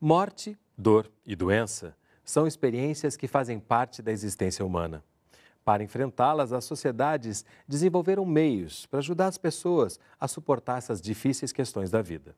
Morte, dor e doença são experiências que fazem parte da existência humana. Para enfrentá-las, as sociedades desenvolveram meios para ajudar as pessoas a suportar essas difíceis questões da vida.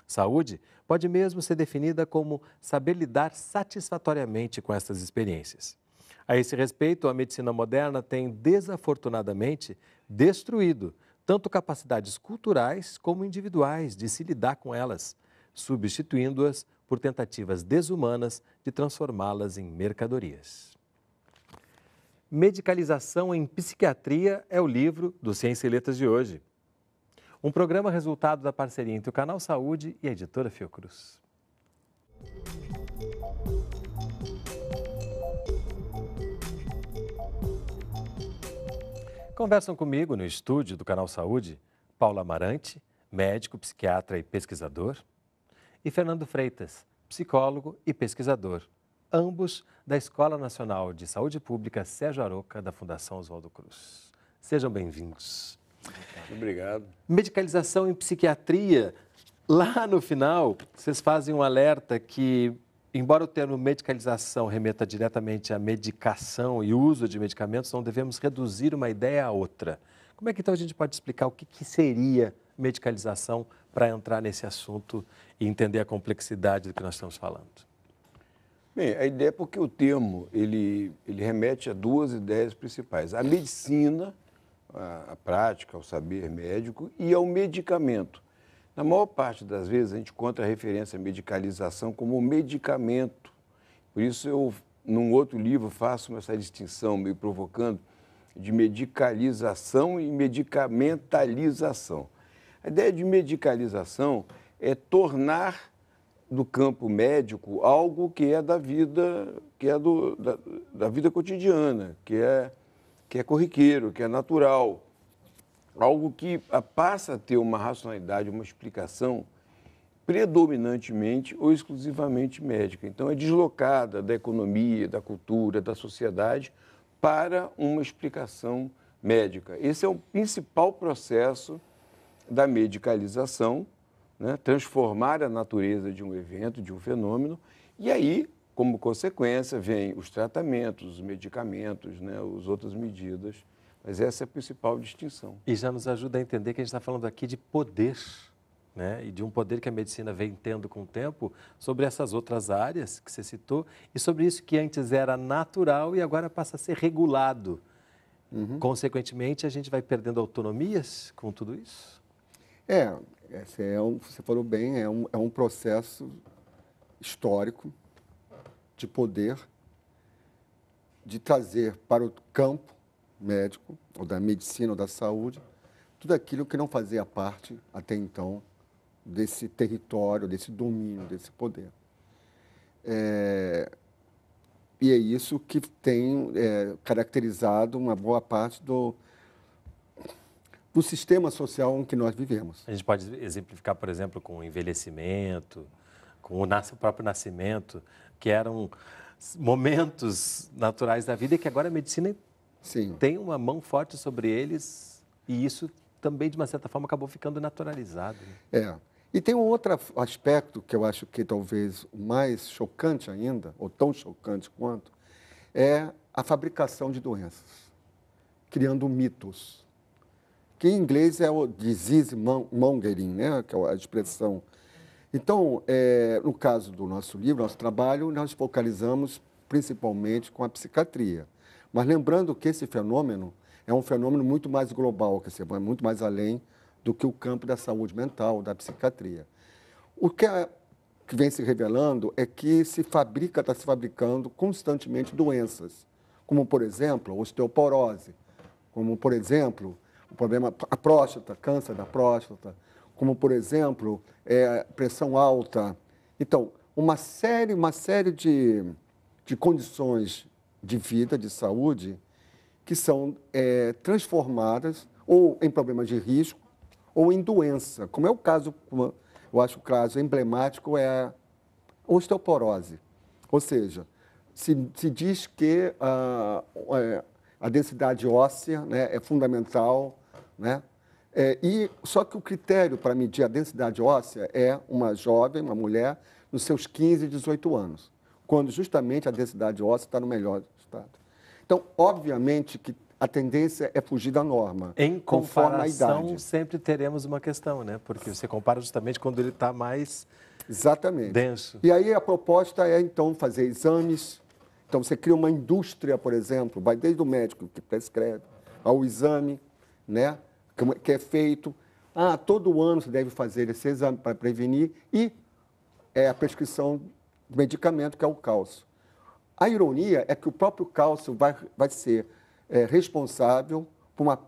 Saúde pode mesmo ser definida como saber lidar satisfatoriamente com essas experiências. A esse respeito, a medicina moderna tem, desafortunadamente, destruído tanto capacidades culturais como individuais de se lidar com elas, substituindo-as por tentativas desumanas de transformá-las em mercadorias. Medicalização em Psiquiatria é o livro do Ciência e Letras de hoje. Um programa resultado da parceria entre o Canal Saúde e a editora Fiocruz. Conversam comigo no estúdio do Canal Saúde Paulo Amarante, médico, psiquiatra e pesquisador, e Fernando Freitas, psicólogo e pesquisador, ambos da Escola Nacional de Saúde Pública Sérgio Aroca, da Fundação Oswaldo Cruz. Sejam bem-vindos. Obrigado. Medicalização em psiquiatria. Lá no final, vocês fazem um alerta que, embora o termo medicalização remeta diretamente à medicação e uso de medicamentos, não devemos reduzir uma ideia à outra. Como é que então a gente pode explicar o que seria medicalização para entrar nesse assunto e entender a complexidade do que nós estamos falando? Bem, a ideia é porque o termo ele remete a duas ideias principais. A medicina, a prática, o saber médico e ao medicamento. Na maior parte das vezes, a gente encontra a referência à medicalização como medicamento. Por isso, eu, num outro livro, faço essa distinção, meio provocando, de medicalização e medicamentalização. A ideia de medicalização é tornar do campo médico algo que é da vida, da vida cotidiana, que é corriqueiro, que é natural. Algo que passa a ter uma racionalidade, uma explicação predominantemente ou exclusivamente médica. Então, é deslocada da economia, da cultura, da sociedade para uma explicação médica. Esse é o principal processo da medicalização, né? Transformar a natureza de um evento, de um fenômeno, e aí, como consequência, vêm os tratamentos, os medicamentos, né? As outras medidas. Mas essa é a principal distinção. E já nos ajuda a entender que a gente está falando aqui de poder, né? E de um poder que a medicina vem tendo com o tempo sobre essas outras áreas que você citou e sobre isso que antes era natural e agora passa a ser regulado. Consequentemente, a gente vai perdendo autonomias com tudo isso? Você falou bem, é um processo histórico de poder, de trazer para o campo médico, ou da medicina, ou da saúde, tudo aquilo que não fazia parte, até então, desse território, desse domínio, desse poder. E é isso que tem caracterizado uma boa parte do sistema social em que nós vivemos. A gente pode exemplificar, por exemplo, com o envelhecimento, com o próprio nascimento, que eram momentos naturais da vida e que agora a medicina tem uma mão forte sobre eles e isso também, de uma certa forma, acabou ficando naturalizado. E tem um outro aspecto que eu acho que talvez o mais chocante ainda, ou tão chocante quanto, é a fabricação de doenças, criando mitos, que em inglês é o disease mongering, né? Que é a expressão. Então, no caso do nosso livro, nosso trabalho, nós focalizamos principalmente com a psiquiatria. Mas lembrando que esse fenômeno é um fenômeno muito mais global, que vai muito mais além do que o campo da saúde mental, da psiquiatria. O que vem se revelando é que está se fabricando constantemente doenças, como, por exemplo, a osteoporose, como, por exemplo, o problema, a próstata, câncer da próstata, como, por exemplo, pressão alta. Então, uma série de condições de vida, de saúde, que são transformadas ou em problemas de risco ou em doença, como é o caso, eu acho que o caso emblemático é a osteoporose. Ou seja, se diz que a densidade óssea, né, é fundamental, né, Só que o critério para medir a densidade óssea é uma jovem, uma mulher, nos seus 15, 18 anos, quando justamente a densidade óssea está no melhor estado. Então, obviamente que a tendência é fugir da norma, Em conforme a comparação, idade. sempre teremos uma questão, né? Porque você compara justamente quando ele está mais Exatamente. denso. E aí a proposta é, então, fazer exames. Então, você cria uma indústria, por exemplo, vai desde o médico que prescreve ao exame, né, que é feito. Todo ano você deve fazer esse exame para prevenir e a prescrição do medicamento, que é o cálcio. A ironia é que o próprio cálcio vai ser responsável por uma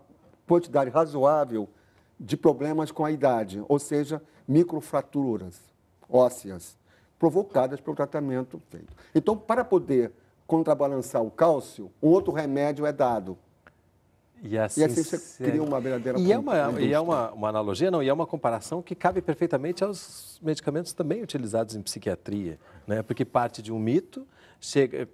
quantidade razoável de problemas com a idade, ou seja, microfraturas ósseas provocadas pelo tratamento feito. Então, para poder contrabalançar o cálcio, um outro remédio é dado. E assim você cria uma verdadeira E é uma indústria. analogia, não, e é uma comparação que cabe perfeitamente aos medicamentos também utilizados em psiquiatria, né? Porque parte de um mito,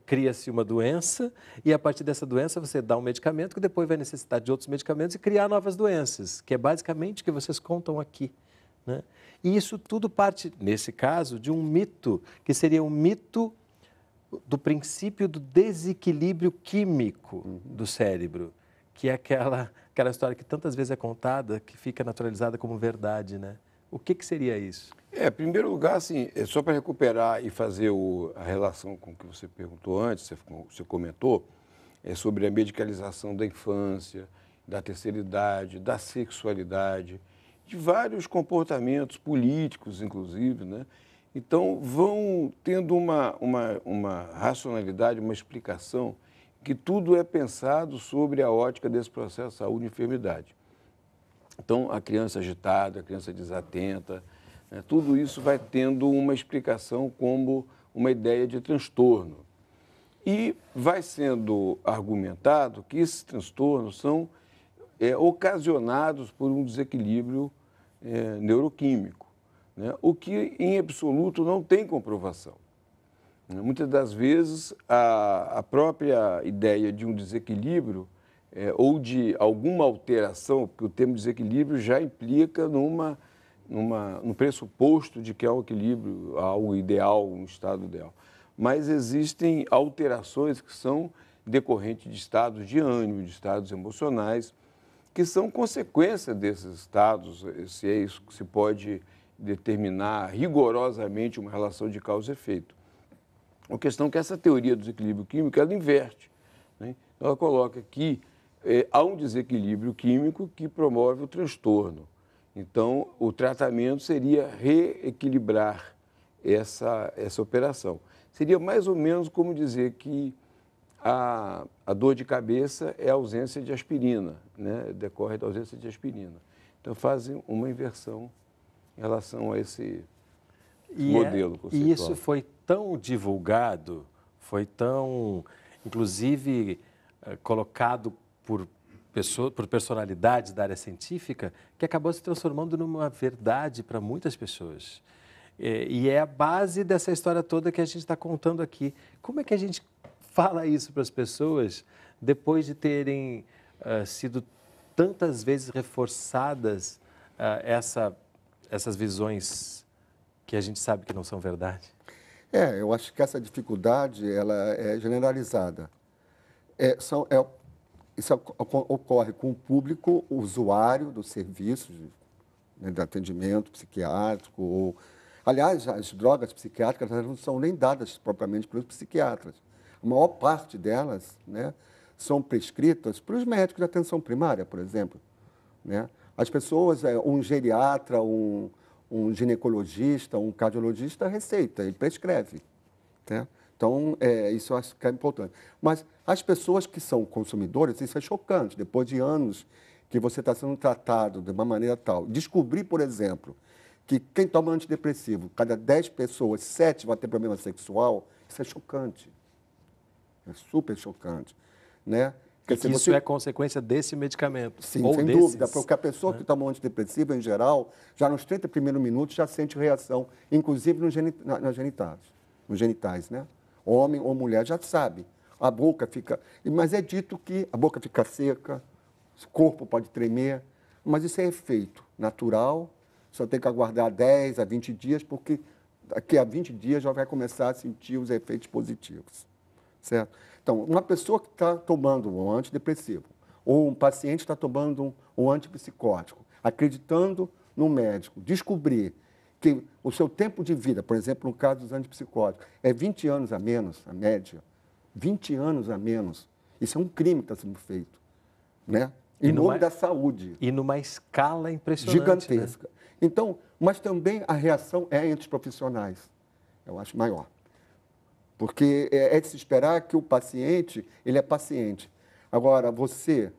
cria-se uma doença e a partir dessa doença você dá um medicamento que depois vai necessitar de outros medicamentos e criar novas doenças, que é basicamente o que vocês contam aqui, né? E isso tudo parte, nesse caso, de um mito, que seria um mito do princípio do desequilíbrio químico do cérebro, que é aquela história que tantas vezes é contada, que fica naturalizada como verdade, né? O que seria isso? Em primeiro lugar, assim, só para recuperar e fazer a relação com o que você perguntou antes, você comentou, sobre a medicalização da infância, da terceira idade, da sexualidade, de vários comportamentos políticos, inclusive, né? Então, vão tendo uma racionalidade, uma explicação, que tudo é pensado sobre a ótica desse processo de saúde e enfermidade. Então, a criança agitada, a criança desatenta, né, tudo isso vai tendo uma explicação como uma ideia de transtorno. E vai sendo argumentado que esses transtornos são ocasionados por um desequilíbrio neuroquímico, né, o que, em absoluto, não tem comprovação. Muitas das vezes, a própria ideia de um desequilíbrio ou de alguma alteração, porque o termo desequilíbrio já implica no pressuposto de que há um equilíbrio, algo ideal, um estado ideal. Mas existem alterações que são decorrentes de estados de ânimo, de estados emocionais, que são consequência desses estados, se é isso que se pode determinar rigorosamente uma relação de causa e efeito. A questão é que essa teoria do desequilíbrio químico, ela inverte, né? Ela coloca que há um desequilíbrio químico que promove o transtorno. Então, o tratamento seria reequilibrar essa operação. Seria mais ou menos como dizer que a dor de cabeça é a ausência de aspirina, né? Decorre da ausência de aspirina. Então, fazem uma inversão em relação a esse modelo conceitual. E isso foi tão divulgado, foi tão, inclusive, colocado por personalidades da área científica, que acabou se transformando numa verdade para muitas pessoas. E é a base dessa história toda que a gente está contando aqui. Como é que a gente fala isso para as pessoas depois de terem sido tantas vezes reforçadas essas visões que a gente sabe que não são verdade? Eu acho que essa dificuldade ela é generalizada. Isso ocorre com o público usuário dos serviços, né, de atendimento psiquiátrico. Aliás, as drogas psiquiátricas elas não são nem dadas propriamente pelos psiquiatras. A maior parte delas, né, são prescritas pelos médicos de atenção primária, por exemplo, né? As pessoas, um geriatra, um ginecologista, um cardiologista receita, ele prescreve, né? Então, isso eu acho que é importante. Mas as pessoas que são consumidoras, isso é chocante. Depois de anos que você está sendo tratado de uma maneira tal. Descobrir, por exemplo, que quem toma antidepressivo, cada 10 pessoas, 7 vão ter problema sexual, isso é chocante. É super chocante, né? Porque isso é consequência desse medicamento. Sim, ou sem desses, dúvida, porque a pessoa que toma um antidepressivo, em geral, já nos 30 primeiros minutos já sente reação, inclusive nos genitais, né? Homem ou mulher já sabe. A boca fica... Mas é dito que a boca fica seca, o corpo pode tremer, Mas isso é efeito natural, só tem que aguardar 10 a 20 dias, porque daqui a 20 dias já vai começar a sentir os efeitos positivos, certo? Então, uma pessoa que está tomando um antidepressivo, ou um paciente está tomando um antipsicótico, acreditando no médico, descobrir que o seu tempo de vida, por exemplo, no caso dos antipsicóticos, é 20 anos a menos, a média, 20 anos a menos. Isso é um crime que está sendo feito, né? Em nome da saúde. E numa escala impressionante, gigantesca. Né? Então, mas também a reação é entre os profissionais, eu acho maior. Porque é de se esperar que o paciente, ele é paciente. Agora, você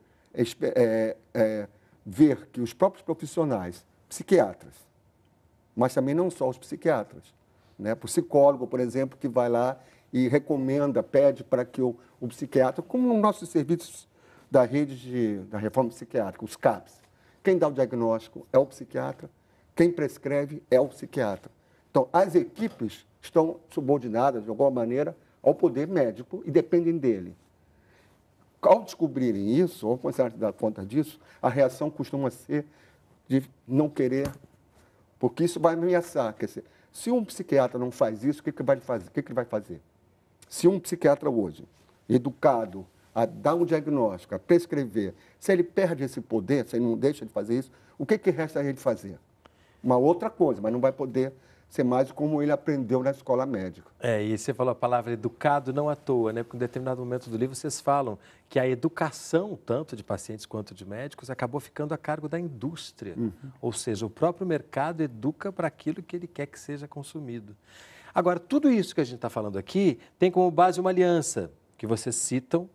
ver que os próprios profissionais, psiquiatras, mas também não só os psiquiatras, né? O psicólogo, por exemplo, que vai lá e recomenda, pede para que o psiquiatra, como nos nossos serviços da rede da reforma psiquiátrica, os CAPs, quem dá o diagnóstico é o psiquiatra, quem prescreve é o psiquiatra. Então, as equipes estão subordinadas, de alguma maneira, ao poder médico e dependem dele. Ao descobrirem isso, ou começarem a dar conta disso, a reação costuma ser de não querer, porque isso vai ameaçar. Quer dizer, se um psiquiatra não faz isso, o que ele vai fazer? O que ele vai fazer? Se um psiquiatra hoje, educado a dar um diagnóstico, a prescrever, se ele perde esse poder, se ele não deixa de fazer isso, o que resta a ele fazer? Uma outra coisa, mas não vai poder ser mais como ele aprendeu na escola médica. E você falou a palavra educado não à toa, né? Porque em determinado momento do livro vocês falam que a educação, tanto de pacientes quanto de médicos, acabou ficando a cargo da indústria. Ou seja, o próprio mercado educa para aquilo que ele quer que seja consumido. Agora, tudo isso que a gente está falando aqui tem como base uma aliança que vocês citam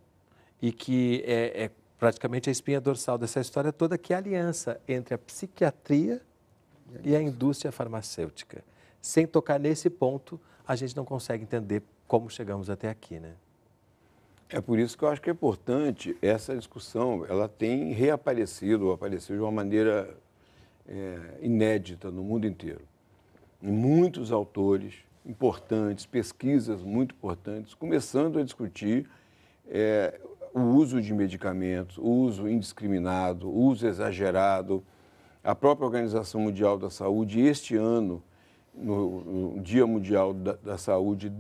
e que é praticamente a espinha dorsal dessa história toda, que é a aliança entre a psiquiatria e a indústria farmacêutica. Sem tocar nesse ponto, a gente não consegue entender como chegamos até aqui, né? É por isso que eu acho que é importante essa discussão. Ela tem reaparecido, ou apareceu de uma maneira inédita no mundo inteiro. E muitos autores importantes, pesquisas muito importantes, começando a discutir o uso de medicamentos, o uso indiscriminado, o uso exagerado. A própria Organização Mundial da Saúde, este ano, no Dia Mundial da Saúde,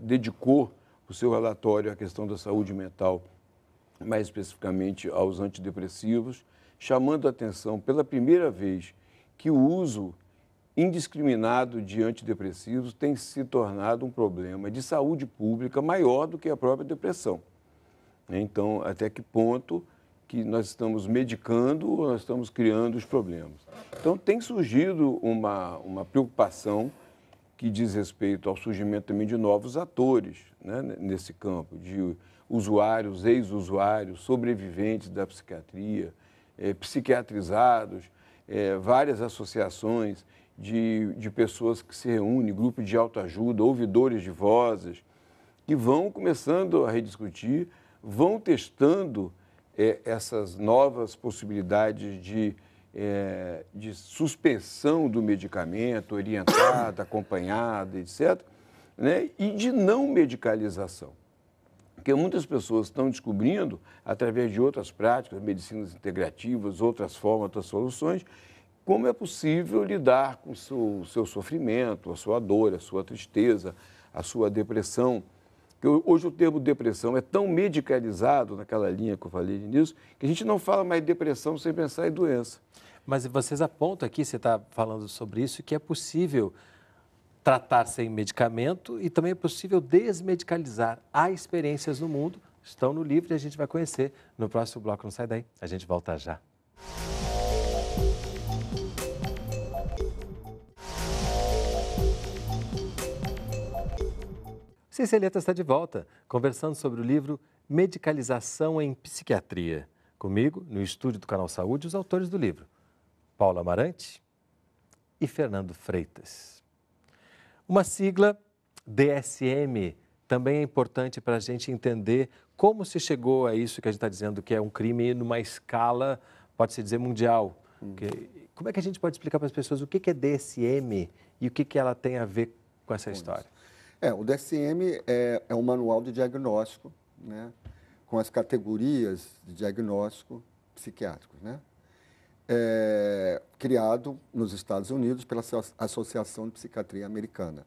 dedicou o seu relatório à questão da saúde mental, mais especificamente aos antidepressivos, chamando a atenção pela primeira vez que o uso indiscriminado de antidepressivos tem se tornado um problema de saúde pública maior do que a própria depressão. Então, até que ponto que nós estamos medicando ou nós estamos criando os problemas. Então, tem surgido uma preocupação que diz respeito ao surgimento também de novos atores, né, nesse campo, de usuários, ex-usuários, sobreviventes da psiquiatria, psiquiatrizados, várias associações de pessoas que se reúnem, grupos de autoajuda, ouvidores de vozes, que vão começando a rediscutir, vão testando essas novas possibilidades de suspensão do medicamento, orientada, acompanhada, etc., né? E de não medicalização. Porque muitas pessoas estão descobrindo, através de outras práticas, medicinas integrativas, outras formas, outras soluções, como é possível lidar com o seu sofrimento, a sua dor, a sua tristeza, a sua depressão. Hoje o termo depressão é tão medicalizado, naquela linha que eu falei nisso, que a gente não fala mais de depressão sem pensar em doença. Mas vocês apontam aqui, você está falando sobre isso, que é possível tratar sem medicamento e também é possível desmedicalizar. Há experiências no mundo, estão no livro e a gente vai conhecer no próximo bloco. Não sai daí, a gente volta já. Ciência e Letras está de volta, conversando sobre o livro Medicalização em Psiquiatria. Comigo, no estúdio do Canal Saúde, os autores do livro, Paula Amarante e Fernando Freitas. Uma sigla, DSM, também é importante para a gente entender como se chegou a isso que a gente está dizendo que é um crime numa escala, pode-se dizer, mundial. Como é que a gente pode explicar para as pessoas o que é DSM e o que ela tem a ver com essa história? O DSM é um manual de diagnóstico, né, com as categorias de diagnóstico psiquiátricos, né? criado nos Estados Unidos pela Associação de Psiquiatria Americana.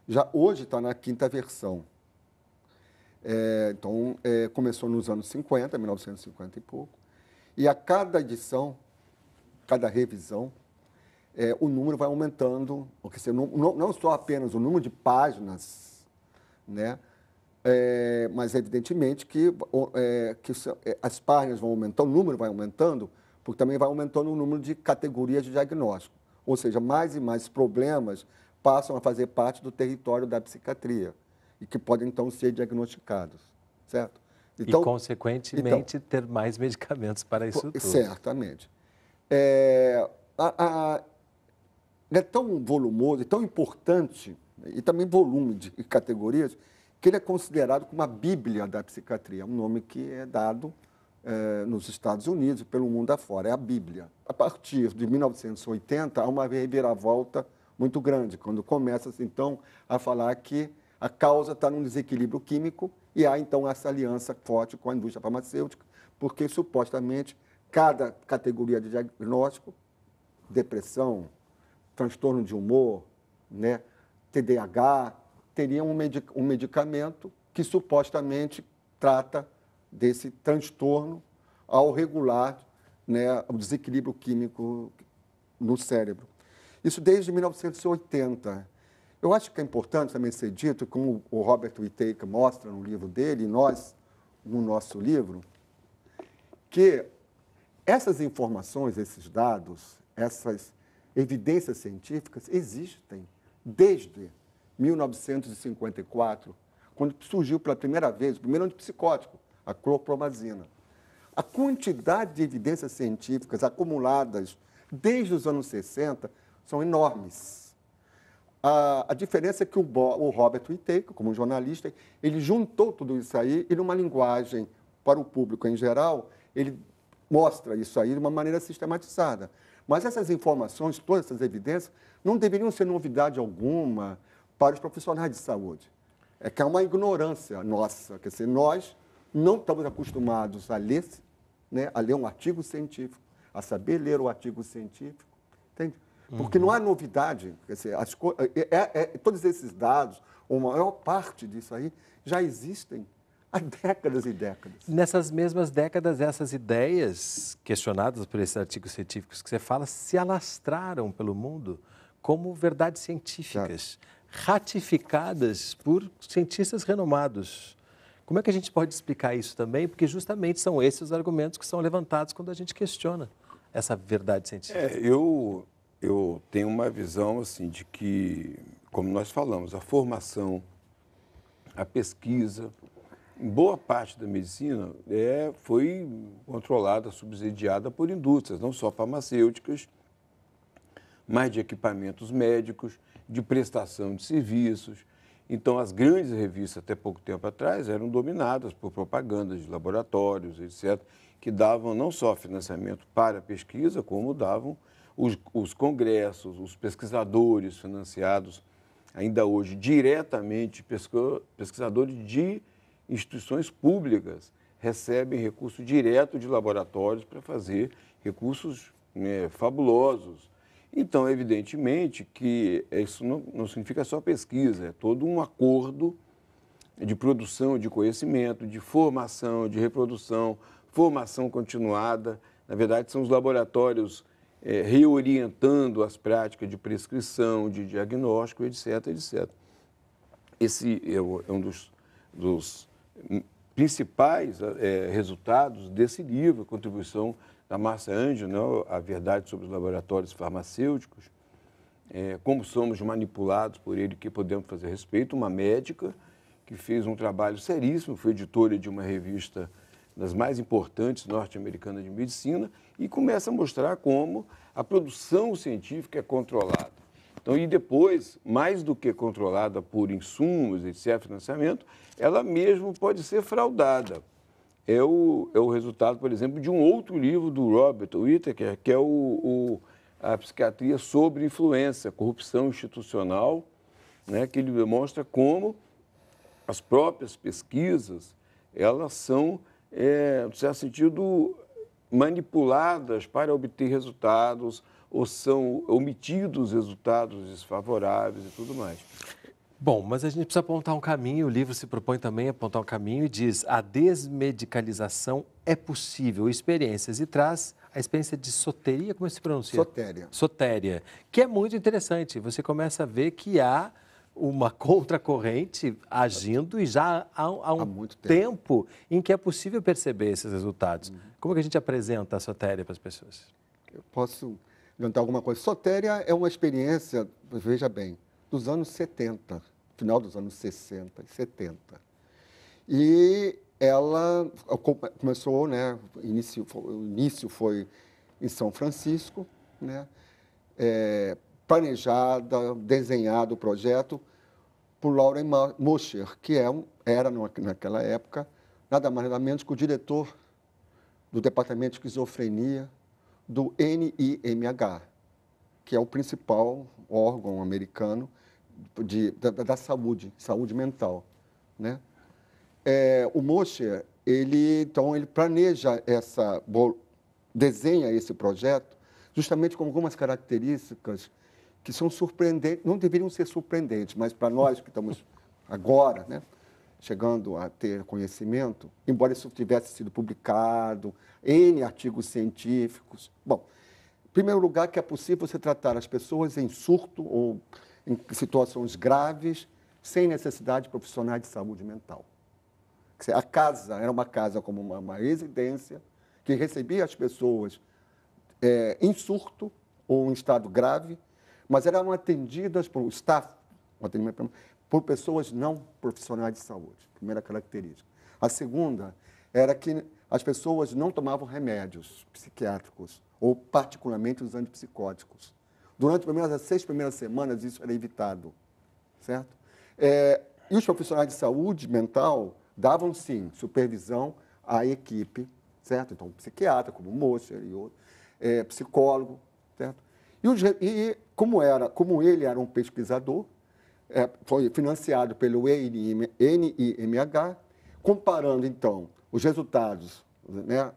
Já hoje está na 5ª versão. Então, começou nos anos 50, 1950 e pouco, e a cada edição, cada revisão, o número vai aumentando, porque não só apenas o número de páginas, né? Mas evidentemente que as páginas vão aumentando, o número vai aumentando, porque também vai aumentando o número de categorias de diagnóstico. Ou seja, mais e mais problemas passam a fazer parte do território da psiquiatria e que podem, então, ser diagnosticados, certo? Então, e, consequentemente, ter mais medicamentos para isso tudo. Certamente. É tão volumoso, é tão importante, e também volume de categorias, que ele é considerado como a Bíblia da psiquiatria, um nome que é dado nos Estados Unidos e pelo mundo afora, é a Bíblia. A partir de 1980, há uma reviravolta muito grande, quando começa-se, então, a falar que a causa está num desequilíbrio químico e há, então, essa aliança forte com a indústria farmacêutica, porque, supostamente, cada categoria de diagnóstico, depressão, transtorno de humor, né, TDAH, teria um medicamento que, supostamente, trata desse transtorno ao regular, né, o desequilíbrio químico no cérebro. Isso desde 1980. Eu acho que é importante também ser dito, como o Robert Whittaker mostra no livro dele, e nós, no nosso livro, que essas informações, esses dados, essas evidências científicas existem desde 1954, quando surgiu pela primeira vez o primeiro antipsicótico, a clorpromazina. A quantidade de evidências científicas acumuladas desde os anos 60 são enormes. A diferença é que o Robert Whittaker, como jornalista, ele juntou tudo isso aí e, numa linguagem para o público em geral, ele mostra isso aí de uma maneira sistematizada. Mas essas informações, todas essas evidências, não deveriam ser novidade alguma para os profissionais de saúde. É que há uma ignorância nossa, quer dizer, nós não estamos acostumados a ler, né, a ler um artigo científico, a saber ler o artigo científico, entende? Porque não há novidade, quer dizer, todos esses dados, ou a maior parte disso aí, já existem há décadas e décadas. Nessas mesmas décadas, essas ideias questionadas por esses artigos científicos que você fala se alastraram pelo mundo como verdades científicas, ratificadas por cientistas renomados. Como é que a gente pode explicar isso também? Porque justamente são esses os argumentos que são levantados quando a gente questiona essa verdade científica. Eu tenho uma visão assim, de que, como nós falamos, a formação, a pesquisa, em boa parte da medicina foi controlada, subsidiada por indústrias, não só farmacêuticas, mas de equipamentos médicos, de prestação de serviços. Então, as grandes revistas, até pouco tempo atrás, eram dominadas por propagandas de laboratórios, etc., que davam não só financiamento para a pesquisa, como davam os congressos, os pesquisadores financiados, ainda hoje, diretamente, pesquisadores de instituições públicas recebem recurso direto de laboratórios para fazer recursos fabulosos. Então, evidentemente que isso não significa só pesquisa, é todo um acordo de produção de conhecimento, de formação, de reprodução, formação continuada. Na verdade, são os laboratórios reorientando as práticas de prescrição, de diagnóstico, etc., etc. Esse é um dos principais resultados desse livro, a contribuição da Márcia Ângelo, né, A Verdade sobre os Laboratórios Farmacêuticos, como somos manipulados por ele, que podemos fazer a respeito. Uma médica que fez um trabalho seríssimo, foi editora de uma revista das mais importantes norte-americanas de medicina, e começa a mostrar como a produção científica é controlada. Então, e depois, mais do que controlada por insumos, etc., financiamento, ela mesmo pode ser fraudada. É o resultado, por exemplo, de um outro livro do Robert Whittaker, que é a Psiquiatria sobre Influência, Corrupção Institucional, né, que ele demonstra como as próprias pesquisas, elas são, no certo sentido, manipuladas para obter resultados ou são omitidos resultados desfavoráveis e tudo mais. Bom, mas a gente precisa apontar um caminho, o livro se propõe também a apontar um caminho e diz: a desmedicalização é possível, experiências, e traz a experiência de soteria, como se pronuncia? Sotéria. Sotéria, que é muito interessante. Você começa a ver que há uma contracorrente agindo e já há um muito tempo em que é possível perceber esses resultados. Como que a gente apresenta a sotéria para as pessoas? Eu posso inventar alguma coisa. Sotéria é uma experiência, veja bem, dos anos 70, final dos anos 60 e 70. E ela começou, né, o início foi em São Francisco, né, planejada, desenhado o projeto por Lauren Mosher, que era, naquela época, nada mais nada menos que o diretor do Departamento de Esquizofrenia do NIMH, que é o principal órgão americano da saúde mental, né? O Mosher, ele planeja desenha esse projeto justamente com algumas características que são surpreendentes, não deveriam ser surpreendentes, mas para nós que estamos agora, né, chegando a ter conhecimento, embora isso tivesse sido publicado, N artigos científicos. Bom, em primeiro lugar, que é possível você tratar as pessoas em surto ou em situações graves, sem necessidade de profissionais de saúde mental. A casa era uma casa como uma residência que recebia as pessoas em surto ou em estado grave, mas eram atendidas por staff, por pessoas não profissionais de saúde, primeira característica. A segunda era que as pessoas não tomavam remédios psiquiátricos, ou particularmente os antipsicóticos. Durante as 6 primeiras semanas, isso era evitado, certo? E os profissionais de saúde mental davam, sim, supervisão à equipe, certo? Então, psiquiatra, como Mosher e outro, psicólogo, certo? E como ele era um pesquisador, foi financiado pelo NIMH, comparando, então, os resultados, né,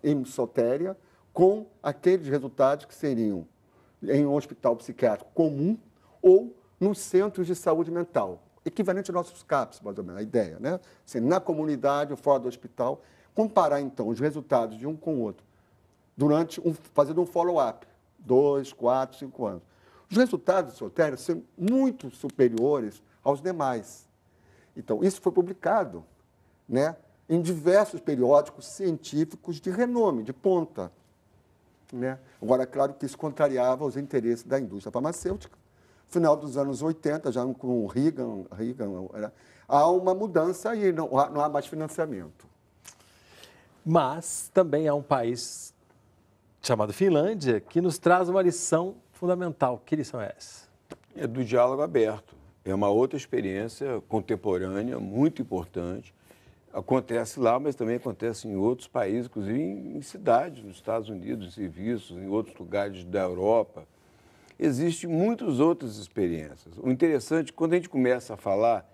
em sotéria com aqueles resultados que seriam em um hospital psiquiátrico comum ou nos centros de saúde mental, equivalente aos nossos CAPs, mais ou menos, a ideia, né? Assim, na comunidade ou fora do hospital, comparar, então, os resultados de um com o outro, fazendo um follow-up, 2, 4, 5 anos. Os resultados de sotéria são muito superiores aos demais. Então, isso foi publicado, né, em diversos periódicos científicos de renome, de ponta, né? Agora, é claro que isso contrariava os interesses da indústria farmacêutica. Final dos anos 80, já com o Reagan há uma mudança e não há mais financiamento. Mas também há um país chamado Finlândia que nos traz uma lição fundamental. Que lição é essa? É do diálogo aberto. É uma outra experiência contemporânea, muito importante. Acontece lá, mas também acontece em outros países, inclusive em cidades, nos Estados Unidos, em serviços, em outros lugares da Europa. Existem muitas outras experiências. O interessante, quando a gente começa a falar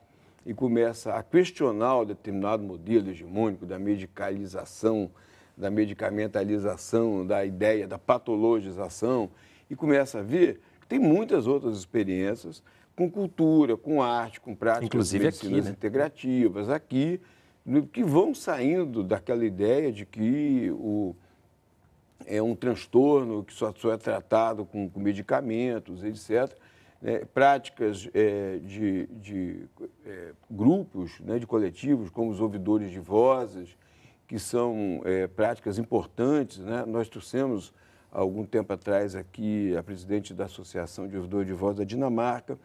e começa a questionar o determinado modelo hegemônico da medicalização, da medicamentalização, da ideia da patologização, e começa a ver que tem muitas outras experiências com cultura, com arte, com práticas inclusive de medicinas aqui, né, integrativas aqui, que vão saindo daquela ideia de que é um transtorno que só é tratado com medicamentos, etc. Práticas de grupos, né, de coletivos, como os ouvidores de vozes, que são práticas importantes, né? Nós trouxemos, há algum tempo atrás, aqui a presidente da Associação de Ouvidores de Voz da Dinamarca,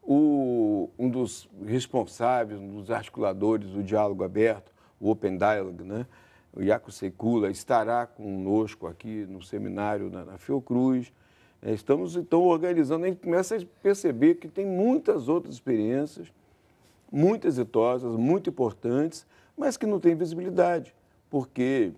um dos responsáveis, um dos articuladores do diálogo aberto, o Open Dialogue, né? O Jaco Sekula, estará conosco aqui no seminário na Fiocruz. Estamos, então, organizando, a gente começa a perceber que tem muitas outras experiências, muito exitosas, muito importantes, mas que não têm visibilidade, porque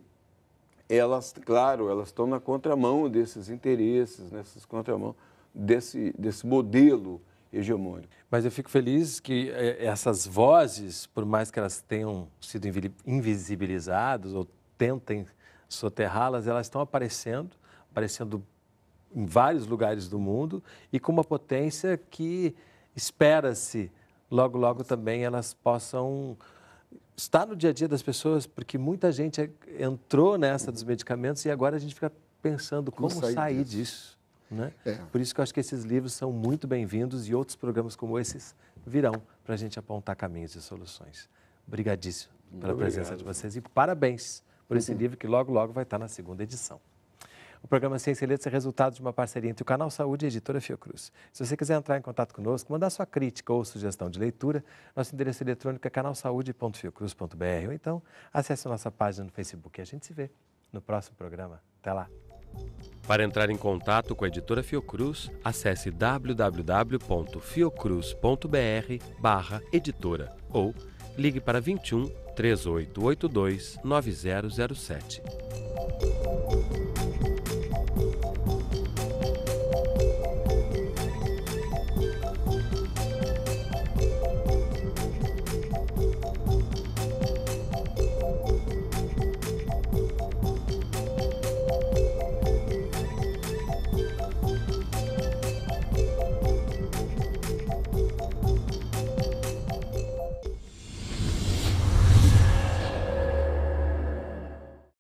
elas, claro, elas estão na contramão desses interesses, nessas contramão desse modelo hegemônico. Mas eu fico feliz que essas vozes, por mais que elas tenham sido invisibilizadas ou tentem soterrá-las, elas estão aparecendo em vários lugares do mundo e com uma potência que espera-se logo, logo também elas possam estar no dia a dia das pessoas, porque muita gente entrou nessa dos medicamentos e agora a gente fica pensando como sair disso. Né? Por isso que eu acho que esses livros são muito bem-vindos e outros programas como esses virão para a gente apontar caminhos e soluções. Obrigadíssimo pela presença de vocês e parabéns por esse livro que logo, logo vai estar na 2ª edição. O programa Ciência e Letras é resultado de uma parceria entre o Canal Saúde e a Editora Fiocruz. Se você quiser entrar em contato conosco, mandar sua crítica ou sugestão de leitura, nosso endereço eletrônico é canalsaude.fiocruz.br ou então acesse a nossa página no Facebook e a gente se vê no próximo programa. Até lá! Para entrar em contato com a Editora Fiocruz, acesse www.fiocruz.br/editora ou ligue para 21 3882 9007.